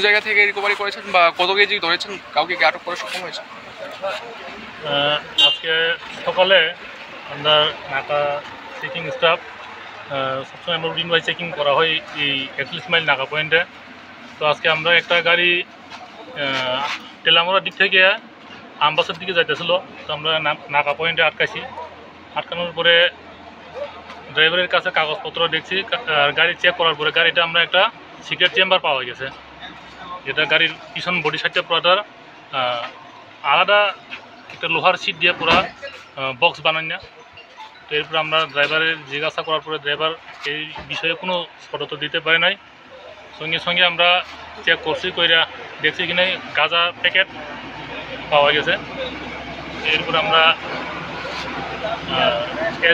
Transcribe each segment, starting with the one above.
জায়গা থেকে রিকভারি করেছেন বা কত কেজি ধরেছেন, কাউকে কি আটক করা সক্ষম হয়েছে? আজকে সকালে আমরা নাকা চেকিং স্টাফ সবসময় আমরা রুটিন ওয়াইজ চেকিং করা হয় এই 41 মাইল নাকা পয়েন্টে। তো আজকে আমরা একটা গাড়ি টেলামোড়ার দিক থেকে আমবাসের দিকে যাইতেছিল। তো আমরা নাকা পয়েন্টে আটকানোর পরে ড্রাইভারের কাছে কাগজপত্র দেখছি, আর গাড়ি চেক করার পরে গাড়িটা আমরা একটা সিক্রেট চেম্বার পাওয়া গেছে, যেটা গাড়ির পিছন বডি সাইডটা পুরাটার আলাদা একটা লোহার সিট দিয়ে পুরা বক্স বানাই না। তো এরপর আমরা ড্রাইভারের জিজ্ঞাসা করার পরে ড্রাইভার এই বিষয়ে কোনো স্পষ্ট দিতে পারে নাই। সঙ্গে সঙ্গে আমরা চেক করছি, কইরা দেখছি কিনা গাঁজা প্যাকেট পাওয়া গেছে। এরপর আমরা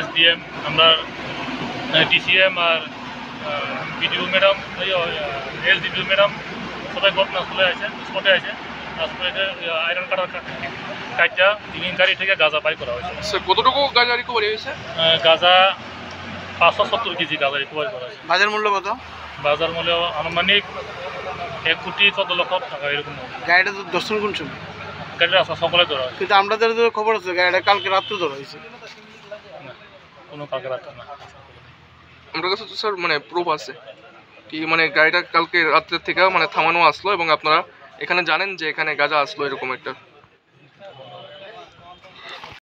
SDM, আমরা DCM আর বিডিও ম্যাডাম, SDPO ম্যাডাম সবাই ঘটনাস্থলে আছে, স্পটে আছে। তারপরে আয়রন কাটা গাড়ি থেকে গাঁজা বাই করা হয়েছে। স্যার কতটুকু গাঁজা রিকভারি হয়েছে? গাঁজা 570 কেজি গাঁজা রিকভারি করা হয়েছে। বাজার মূল্য কত? বাজার মূল্য আনুমানিক 1 কোটি 14 লক্ষ টাকা এরকম। গাড়িটা তো দর্শন কোন সময়? গাড়িটা সকালে ধরা হয়েছে। কিন্তু আমাদের তো খবর আছে গাড়িটা কালকে রাত্রে ধরা হয়েছে। কোনো কালকে রাত্রে না। আমার কাছে তো স্যার মানে প্রুফ আছে কি, মানে গাড়িটা কালকে রাত্রের থেকে মানে থামানো আসলো এবং আপনারা এখানে জানেন যে এখানে গাঁজা আসলো, এরকম একটা